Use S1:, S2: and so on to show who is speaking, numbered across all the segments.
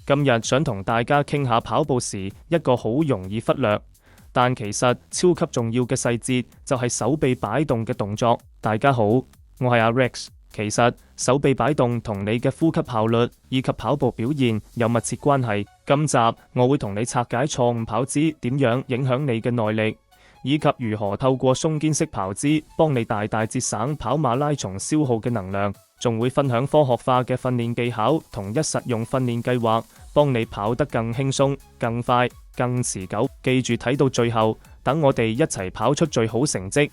S1: 今日想同大家傾下跑步時一個好容易忽略，但其實超級重要嘅細節就係手臂擺動嘅動作。大家好，我係阿 Rex。其實手臂擺動同你嘅呼吸效率以及跑步表現有密切關係。今集我會同你拆解錯誤跑姿點樣影響你嘅耐力，以及如何透過鬆肩式跑姿幫你大大節省跑馬拉松消耗嘅能量。仲會分享科學化嘅訓練技巧同一實用訓練計劃，幫你跑得更輕鬆、更快、更持久。記住睇到最後，等我哋一齊跑出最好成績。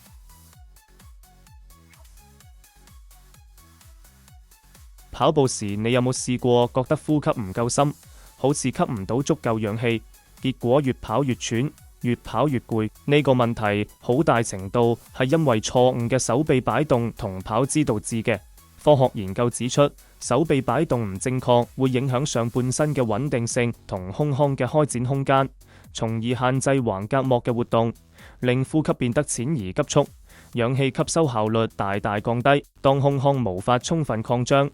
S1: 跑步時你有冇試過覺得呼吸唔夠深，好似吸唔到足夠氧氣，結果越跑越喘，越跑越攰？呢個問題好大程度係因為錯誤嘅手臂擺動同跑姿導致嘅。科學研究指出，手臂擺動唔正確會影響上半身嘅穩定性同胸腔嘅開展空間，從而限制橫膈膜嘅活動，令呼吸變得淺而急促，氧氣吸收效率大大降低。當胸腔無法充分擴張，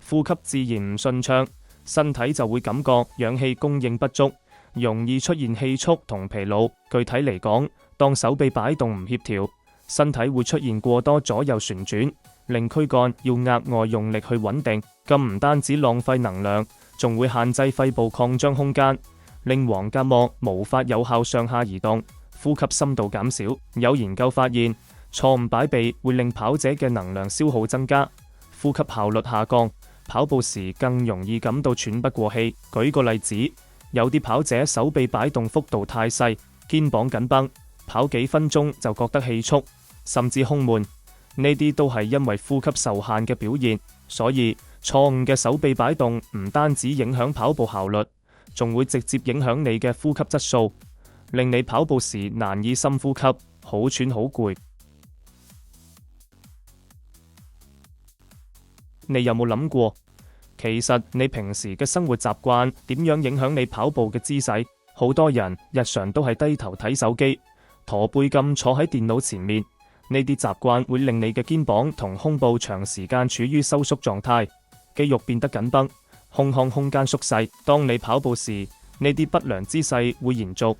S1: 呼吸自然唔順暢，身體就會感覺氧氣供應不足，容易出現氣促同疲勞。具體嚟講，當手臂擺動唔協調，身體會出現過多左右旋轉，令軀幹要額外用力去穩定。咁唔單止浪費能量，仲會限制肺部擴張空間，令橫膈膜無法有效上下移動，呼吸深度減少。有研究發現，錯誤擺臂會令跑者嘅能量消耗增加，呼吸效率下降，跑步時更容易感到喘不過氣。舉個例子，有啲跑者手臂擺動幅度太細，肩膀緊繃，跑幾分鐘就覺得氣促，甚至胸悶。呢啲都係因為呼吸受限嘅表現。所以錯誤嘅手臂擺動唔單止影響跑步效率，仲會直接影響你嘅呼吸質素，令你跑步時難以深呼吸，好喘好攰。你有冇諗過，其實你平時嘅生活習慣點樣影響你跑步嘅姿勢？好多人日常都係低頭睇手機，駝背咁坐喺電腦前面。呢啲習慣會令你嘅肩膀同胸部長時間處於收縮狀態，肌肉變得緊繃，胸腔空間縮細。當你跑步時，呢啲不良姿勢會延續，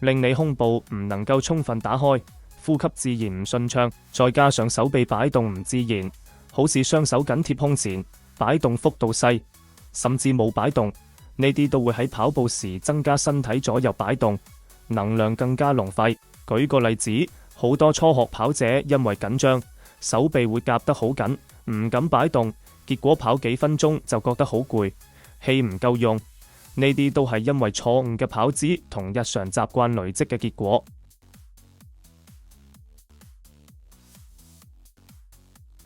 S1: 令你胸部唔能夠充分打開，呼吸自然唔順暢。再加上手臂擺動唔自然，好似雙手緊貼胸前，擺動幅度細，甚至冇擺動，呢啲都會喺跑步時增加身體左右擺動，能量更加浪費。舉個例子，好多初學跑者因為緊張，手臂會夾得好緊，唔敢擺動，結果跑幾分鐘就覺得好攰，氣唔夠用。呢啲都係因為錯誤嘅跑姿同日常習慣累積嘅結果。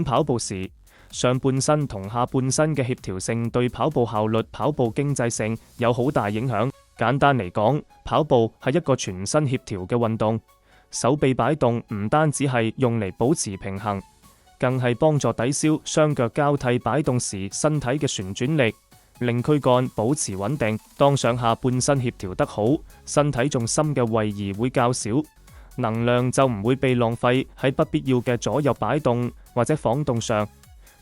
S1: 跑步時，上半身同下半身嘅協調性對跑步效率、跑步經濟性有好大影響。簡單嚟講，跑步係一個全身協調嘅運動。手臂擺動唔單止係用嚟保持平衡，更係幫助抵消雙腳交替擺動時身體嘅旋轉力，令軀幹保持穩定。當上下半身協調得好，身體重心嘅位移會較少，能量就唔會被浪費喺不必要嘅左右擺動或者晃動上，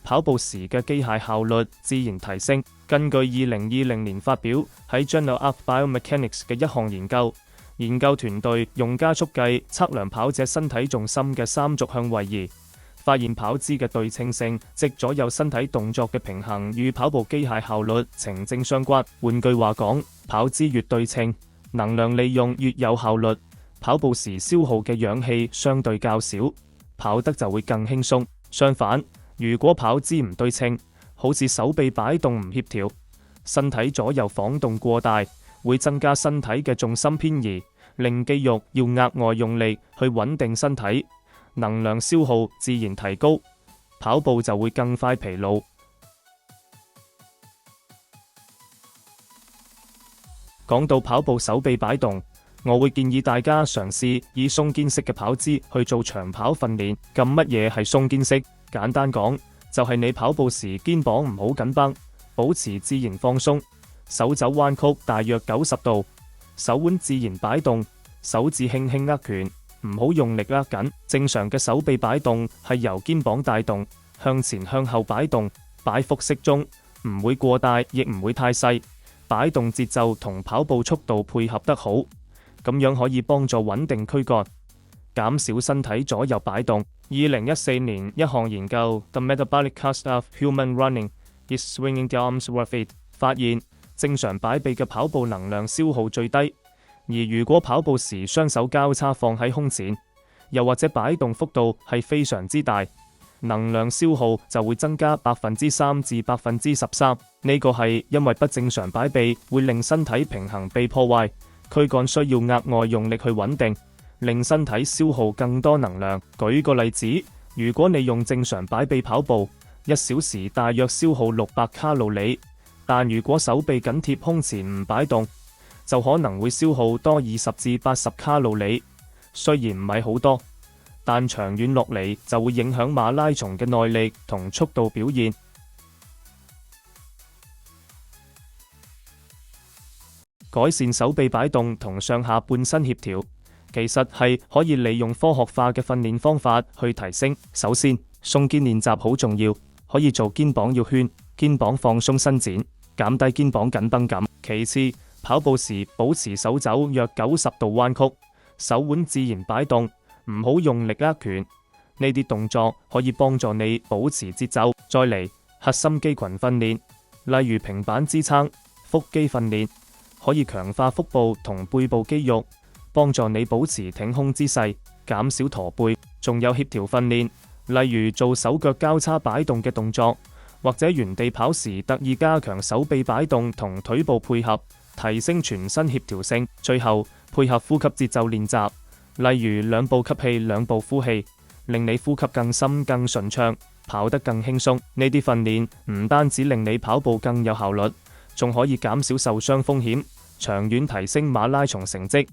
S1: 跑步時嘅機械效率自然提升。根據2020年發表喺 Journal of Biomechanics 嘅一項研究團隊用加速計測量跑者身體重心嘅三軸向位移，發現跑姿嘅對稱性，即左右身體動作嘅平衡與跑步機械效率呈正相關。換句話講，跑姿越對稱，能量利用越有效率，跑步時消耗嘅氧氣相對較少，跑得就會更輕鬆。相反，如果跑姿唔對稱，好似手臂擺動唔協調，身體左右晃動過大，會增加身體嘅重心偏移，令肌肉要額外用力去穩定身體，能量消耗自然提高，跑步就會更快疲勞。講到跑步手臂擺動，我會建議大家嘗試以鬆肩式嘅跑姿去做長跑訓練。咁乜嘢係鬆肩式？簡單講，就係你跑步時肩膀唔好緊繃，保持自然放鬆，手肘彎曲大約90度，手腕自然擺動，手指輕輕握拳，唔好用力握緊。正常嘅手臂擺動係由肩膀帶動，向前向後擺動，擺幅適中，唔會過大，亦唔會太細。擺動節奏同跑步速度配合得好，咁樣可以幫助穩定軀幹，減少身體左右擺動。2014年一項研究 The Metabolic Cost of Human Running is Swinging the Arms Worth It 發現，正常擺臂嘅跑步能量消耗最低，而如果跑步時雙手交叉放喺胸前，又或者擺動幅度係非常之大，能量消耗就會增加3%至13%。呢個係因為不正常擺臂會令身體平衡被破壞，軀幹需要額外用力去穩定，令身體消耗更多能量。舉個例子，如果你用正常擺臂跑步，1小時大約消耗600卡路里，但如果手臂緊貼胸前唔擺動，就可能會消耗多20至80卡路里。雖然唔係好多，但長遠落嚟就會影響馬拉松嘅耐力同速度表現。改善手臂擺動同上下半身協調，其實係可以利用科學化嘅訓練方法去提升。首先，鬆肩練習好重要，可以做肩膀繞圈、肩膀放鬆伸展，減低肩膀緊繃感。其次，跑步時保持手肘約90度彎曲，手腕自然擺動，唔好用力握拳。呢啲動作可以幫助你保持節奏。再嚟，核心肌群訓練，例如平板支撐、腹肌訓練，可以強化腹部同背部肌肉，幫助你保持挺胸姿勢，減少駝背。仲有協調訓練，例如做手腳交叉擺動嘅動作，或者原地跑時特意加強手臂擺動同腿部配合，提升全身協調性。最後，配合呼吸節奏練習，例如2步吸氣2步呼氣，令你呼吸更深更順暢，跑得更輕鬆。呢啲訓練唔單止令你跑步更有效率，仲可以減少受傷風險，長遠提升馬拉松成績。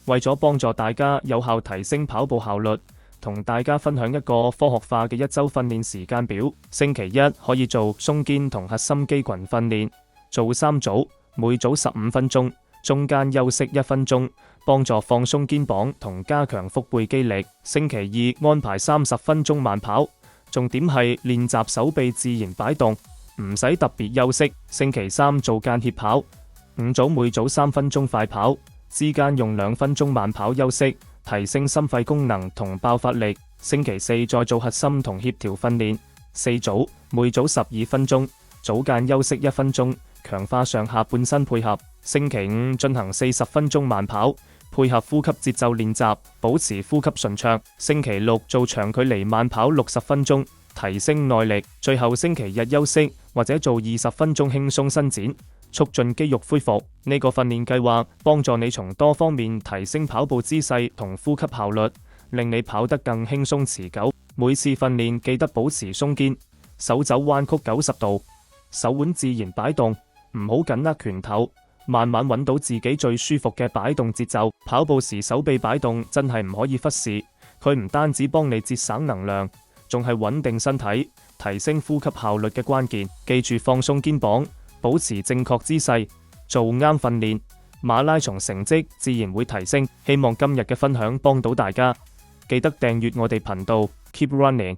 S1: 為咗幫助大家有效提升跑步效率，同大家分享一個科學化嘅1週訓練時間表。星期一可以做鬆肩同核心肌群訓練，做3組，每組15分鐘，中間休息1分鐘，幫助放鬆肩膀同加強腹背肌力。星期二安排30分鐘慢跑，重點係練習手臂自然擺動，唔使特別休息。星期三做間歇跑，5組，每組3分鐘快跑，之間用2分鐘慢跑休息，提升心肺功能同爆發力。星期四再做核心同協調訓練，4組，每組12分鐘，組間休息1分鐘，強化上下半身配合。星期五進行40分鐘慢跑，配合呼吸節奏練習，保持呼吸順暢。星期六做長距離慢跑60分鐘，提升耐力。最後星期日休息或者做20分鐘輕鬆伸展，促進肌肉恢復。呢個訓練計劃幫助你從多方面提升跑步姿勢同呼吸效率，令你跑得更輕鬆持久。每次訓練記得保持鬆肩，手肘彎曲90度，手腕自然擺動，唔好緊握拳頭，慢慢揾到自己最舒服嘅擺動節奏。跑步時手臂擺動真係唔可以忽視，佢唔單止幫你節省能量，仲係穩定身體、提升呼吸效率嘅關鍵。記住放鬆肩膀，保持正確姿勢，做啱訓練，馬拉松成績自然會提升。希望今日嘅分享幫到大家，記得訂閱我哋頻道，Keep Running。